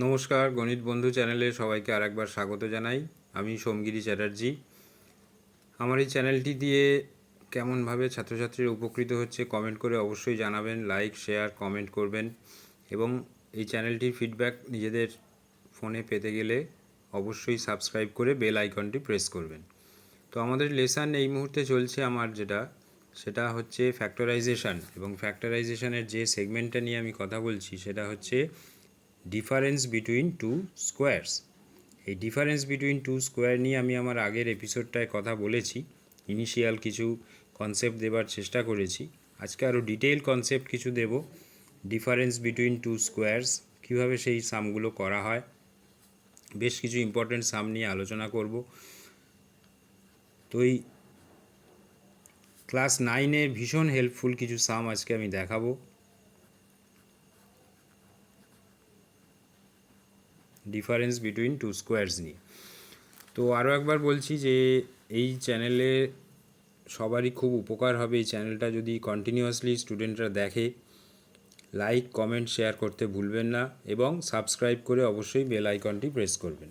নমস্কার, গণিত বন্ধু চ্যানেলে সবাইকে আরেকবার স্বাগত জানাই। আমি সোমগিরি চ্যাটার্জি। আমার এই চ্যানেলটি দিয়ে কেমনভাবে ছাত্রছাত্রীরা উপকৃত হচ্ছে কমেন্ট করে অবশ্যই জানাবেন। লাইক, শেয়ার, কমেন্ট করবেন এবং এই চ্যানেলটির ফিডব্যাক নিজেদের ফোনে পেতে গেলে অবশ্যই সাবস্ক্রাইব করে বেল আইকনটি প্রেস করবেন। তো আমাদের লেসন এই মুহূর্তে চলছে সেটা হচ্ছে ফ্যাক্টরাইজেশন, এবং ফ্যাক্টরাইজেশনের যে সেগমেন্টটা নিয়ে আমি কথা বলছি সেটা হচ্ছে ডিফারেন্স বিটুইন টু স্কোয়ারস। এই ডিফারেন্স বিটুইন টু স্কোয়ার নিয়ে আমি আমার আগের এপিসোডটায় কথা বলেছি, ইনিশিয়াল কিছু কনসেপ্ট দেবার চেষ্টা করেছি। আজকে আরও ডিটেইল কনসেপ্ট কিছু দেব। ডিফারেন্স বিটুইন টু স্কোয়ারস, কীভাবে সেই সামগুলো করা হয়, বেশ কিছু ইম্পর্টেন্ট সাম নিয়ে আলোচনা করব। তো এই ক্লাস 9-এর ভীষণ হেল্পফুল কিছু সাম আজকে আমি দেখাবো। ডিফারেন্স বিটুইন টু স্কোয়ারস নিয়ে। তো আরও একবার বলছি যে এই চ্যানেলে সবারই খুব উপকার হবে এই চ্যানেলটা যদি কন্টিনিউয়াসলি স্টুডেন্টরা দেখে। লাইক, কমেন্ট, শেয়ার করতে ভুলবেন না এবং সাবস্ক্রাইব করে অবশ্যই বেল আইকনটি প্রেস করবেন।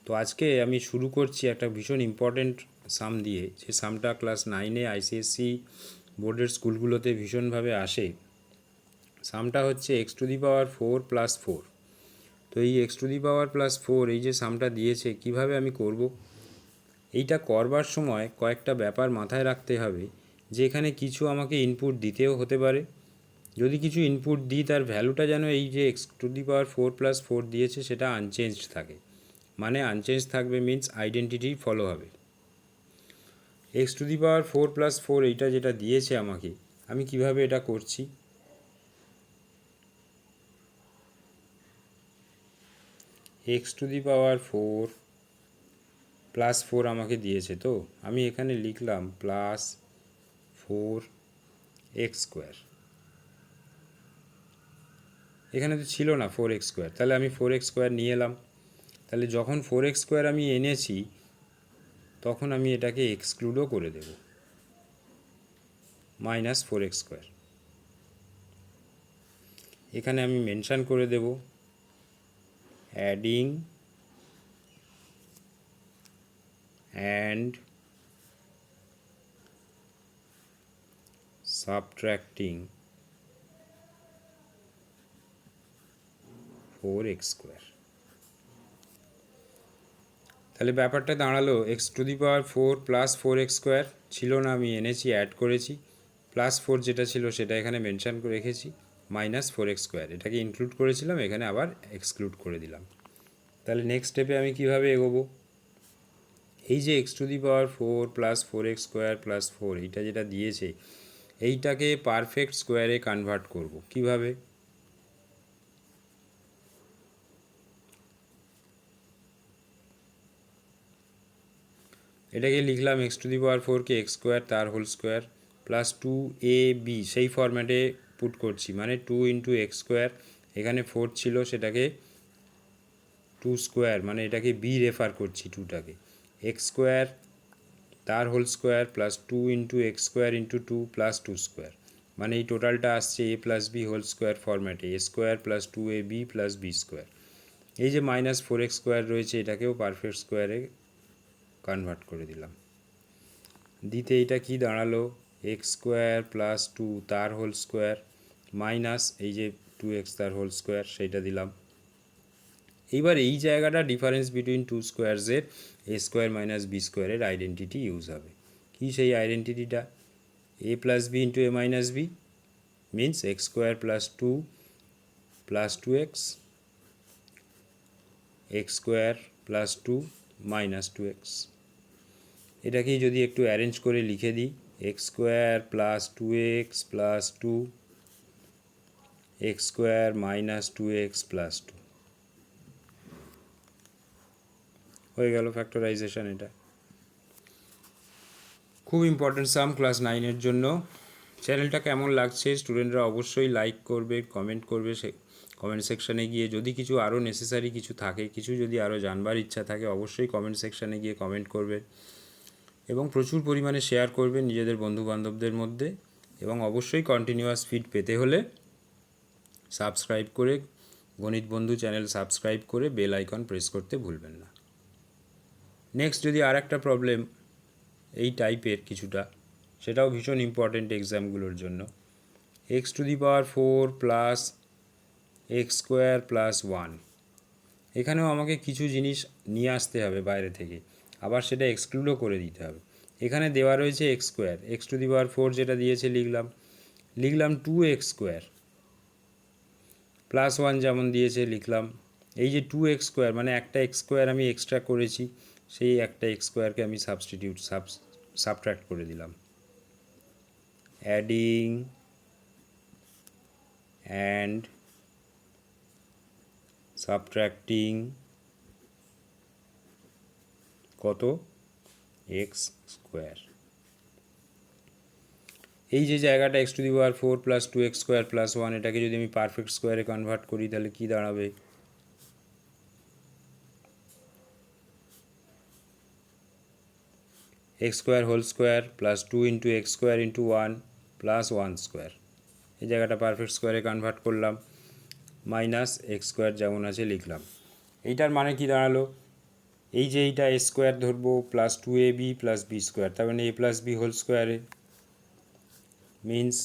তো আজকে আমি শুরু করছি একটা ভীষণ ইম্পর্ট্যান্ট সাম দিয়ে, যে সামটা ক্লাস 9-এ আইসিএসসি বোর্ডের স্কুলগুলোতে ভীষণভাবে আসে। সামটা হচ্ছে x⁴ + 4। তো এই x⁴ + 4 এই যে সামটা দিয়েছে, কিভাবে আমি করব, এইটা করবার সময় কয়েকটা ব্যাপার মাথায় রাখতে হবে। যে এখানে কিছু আমাকে ইনপুট দিতেও হতে পারে। যদি কিছু ইনপুট দিই তার ভ্যালুটা যেন এই যে x⁴ + 4 দিয়েছে সেটা আনচেঞ্জড থাকে। মানে আনচেঞ্জ থাকবে মিন্স আইডেন্টিটি ফলো হবে। x⁴ + 4 এইটা যেটা দিয়েছে আমাকে, আমি কিভাবে এটা করছি, x⁴ + 4 আমাকে দিয়েছে। তো আমি এখানে লিখলাম +4x²। এখানে তো ছিল না 4x², তাহলে আমি 4x² নিয়ে এলাম। তাহলে যখন 4x² আমি এনেছি তখন আমি এটাকে এক্সক্লুডও করে দেব, -4x²। এখানে আমি মেনশান করে দেব অ্যাডিং অ্যান্ড সাবট্র্যাক্টিং 4x²। তাহলে ব্যাপারটা দাঁড়ালো x⁴ + 4x² ছিল না, আমি এনেছি, অ্যাড করেছি, +4 যেটা ছিল সেটা এখানে মেনশান করে রেখেছি, -4x²। এটাকে ইনক্লুড করেছিলাম, এখানে আবার এক্সক্লুড করে দিলাম। তাহলে নেক্সট স্টেপে আমি কিভাবে এগোবো, এই যে x⁴ + 4x² + 4 এইটা যেটা দিয়েছে এইটাকে পারফেক্ট স্কোয়ারে কনভার্ট করব। কিভাবে, এটাকে লিখলাম x⁴কে x² তার হোল স্কোয়ার + 2ab, সেই ফরম্যাটে পুট করছি, মানে 2 × x²। এখানে 4 ছিল, সেটাকে 2² মানে এটাকে b রেফার করছি, 2টাকে x² তার হোল স্কোয়ার + 2 × x² × 2 + 2², মানে এই টোটালটা আসছে a + b হোল স্কোয়ার ফরম্যাটে, a² + 2ab + b²। এই যে -4x² রয়েছে এটাকেও পারফেক্ট স্কোয়ারে কনভার্ট করে দিলাম। দিতে এইটা কি দাঁড়ালো, x² + 2 তার হোল স্কোয়ার মাইনাস এই যে 2x তার হোল স্কোয়ার, সেইটা দিলাম। এইবার এই জায়গাটা difference between two স্কোয়ারসের a² - b² এর আইডেন্টিটি ইউজ হবে। কি সেই আইডেন্টিটিটা, a + b × a - b means x² + 2 + 2x, x² + 2 - 2x। এটাকেই যদি একটু অ্যারেঞ্জ করে লিখে দিই, x² + 2x + 2, x² - 2x + 2 হয়ে গেল ফ্যাক্টরাইজেশন। এটা খুব ইম্পর্টেন্ট সাম ক্লাস 9-এর জন্য। চ্যানেলটা কেমন লাগছে স্টুডেন্টরা অবশ্যই লাইক করবে, কমেন্ট করবে সে কমেন্ট সেকশানে গিয়ে। যদি কিছু আরও নেসেসারি কিছু থাকে, কিছু যদি আরও জানবার ইচ্ছা থাকে, অবশ্যই কমেন্ট সেকশানে গিয়ে কমেন্ট করবে এবং প্রচুর পরিমাণে শেয়ার করবে নিজেদের বন্ধুবান্ধবদের মধ্যে। এবং অবশ্যই কন্টিনিউয়াস ফিড পেতে হলে সাবস্ক্রাইব করে গণিত বন্ধু চ্যানেল সাবস্ক্রাইব করে বেল আইকন প্রেস করতে ভুলবেন না। নেক্সট যদি আর একটা প্রবলেম এই টাইপের কিছুটা, সেটাও ভীষণ ইম্পর্টেন্ট এক্সামগুলোর জন্য। x⁴ plus x square plus 1, এখানেও আমাকে কিছু জিনিস নিয়ে আসতে হবে বাইরে থেকে, আবার সেটা এক্সক্লুডও করে দিতে হবে। এখানে দেওয়া রয়েছে x², যেটা দিয়েছে লিখলাম 2x² প্লাস 1 যেমন দিয়েছে লিখলাম। এই যে 2x² মানে একটা x² আমি এক্সট্রা করেছি, সেই একটা x²কে আমি সাবট্র্যাক্ট করে দিলাম। অ্যাডিং অ্যান্ড সাবট্র্যাক্টিং কত? x²। এই যে জায়গাটা x⁴ প্লাস 2x² প্লাস 1, এটাকে যদি আমি পারফেক্ট স্কোয়ারে কনভার্ট করি তাহলে কি দাঁড়াবে? x² plus 2 × x² × 1 plus 1²। এই জায়গাটা পারফেক্ট স্কোয়ারে কনভার্ট করলাম, মাইনাস x² যেমন আছে লিখলাম। এইটার মানে কি দাঁড়ালো? এই যে এইটা a² ধরবো প্লাস 2ab প্লাস b², তার মানে a প্লাস b হোল স্কোয়ারে মিন্স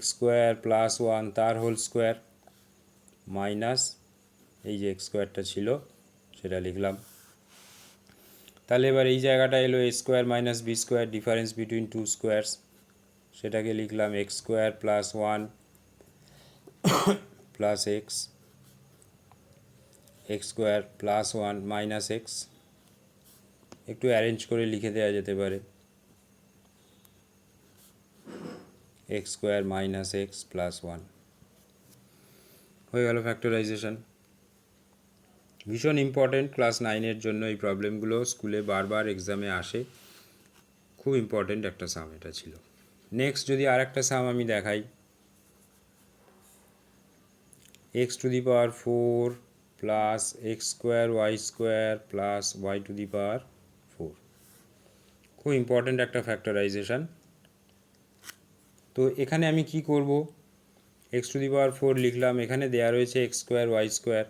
x² প্লাস 1 তার হোল স্কোয়ার মাইনাস এই যে x²টা ছিল সেটা লিখলাম। তাহলে এবার এই জায়গাটা এলো a² minus b², difference between two squares, সেটাকে লিখলাম x² plus 1 plus x² plus 1 minus x, একটু অ্যারেঞ্জ করে লিখে দেওয়া যেতে পারে x² মাইনাস x প্লাস 1 হয়ে গেল ফ্যাক্টরাইজেশন। ভীষণ ইম্পর্টেন্ট ক্লাস 9-এর জন্য এই প্রবলেমগুলো, স্কুলে বারবার এক্সামে আসে, খুব ইম্পর্টেন্ট একটা সাম এটা ছিল। নেক্সট যদি আর একটা সাম আমি দেখাই, x⁴ plus x² y² plus y⁴, খুব ইম্পর্টেন্ট একটা ফ্যাক্টরাইজেশন। তো এখানে আমি কি করব? x⁴ লিখলাম, এখানে দেওয়া রয়েছে x² y²,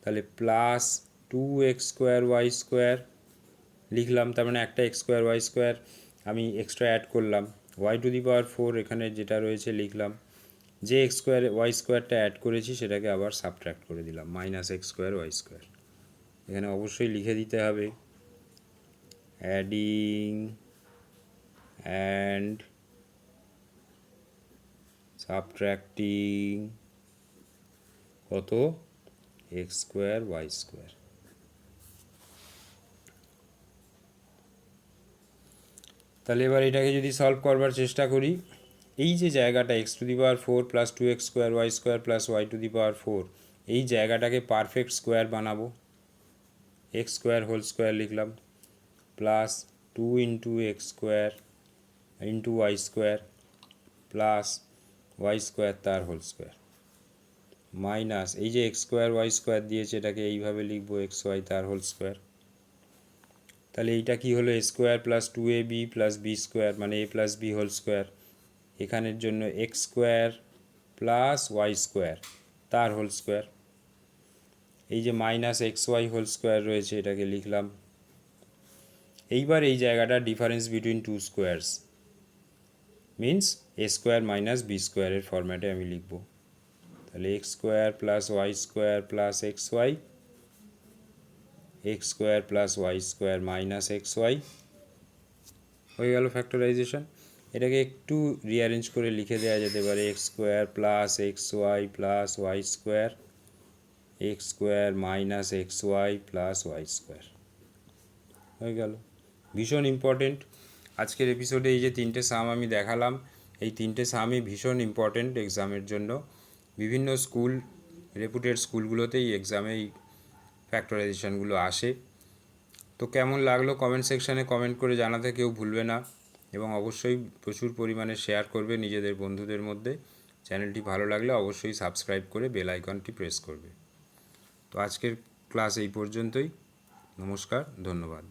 তাহলে প্লাস 2x² y² লিখলাম, তার মানে একটা x² y² আমি এক্সট্রা অ্যাড করলাম। y⁴ এখানে যেটা রয়েছে লিখলাম, যে x² y²টা অ্যাড করেছি সেটাকে আবার সাবট্র্যাক্ট করে দিলাম, মাইনাস x² y²। এখানে অবশ্যই লিখে দিতে হবে অ্যাডিং অ্যান্ড সাবট্র্যাক্টিং কত? x² y²। তাহলে এবার এটাকে যদি সলভ করবার চেষ্টা করি, এই যে জায়গাটা x⁴ plus 2x² y² plus y⁴, এই জায়গাটাকে পারফেক্ট স্কোয়ার বানাবো। x² হোল স্কোয়ার লিখলাম plus 2 × x² × y² plus y² তার হোল স্কোয়ার মাইনাস এই যে x² y² দিয়েছে এটাকে এইভাবে লিখবো xy তার হোল স্কোয়ার। তাহলে এইটা কি হলো? a² plus 2ab plus b² মানে a plus b whole square, এখানের জন্য x² প্লাস y² তার হোল স্কোয়ার। এই যে মাইনাস xy হোল স্কোয়ার রয়েছে এটাকে লিখলাম। এইবার এই জায়গাটা difference between two squares means a² minus b² এর ফরম্যাটে আমি লিখব। তাহলে x² plus y² plus xy, x² plus y² minus xy হয়ে গেল ফ্যাক্টরাইজেশন। এটাকে একটু রিঅ্যারেঞ্জ করে লিখে দেওয়া যেতে পারে x² plus xy plus y² x² minus xy plus y² হয়ে গেল। ভীষণ ইম্পর্টেন্ট আজকের এপিসোডে এই যে তিনটে সাম আমি দেখালাম, এই তিনটে সামই ভীষণ ইম্পর্টেন্ট এক্সামের জন্য। বিভিন্ন স্কুল, রেপুটেড স্কুলগুলোতেই এক্সামে এই ফ্যাক্টরাইজেশনগুলো আসে। তো কেমন লাগলো কমেন্ট সেকশানে কমেন্ট করে জানাতে কেউ ভুলবে না, এবং অবশ্যই প্রচুর পরিমাণে শেয়ার করবে নিজেদের বন্ধুদের মধ্যে। চ্যানেলটি ভালো লাগলে অবশ্যই সাবস্ক্রাইব করে বেল আইকনটি প্রেস করবে। তো আজকের ক্লাস এই পর্যন্তই। নমস্কার, ধন্যবাদ।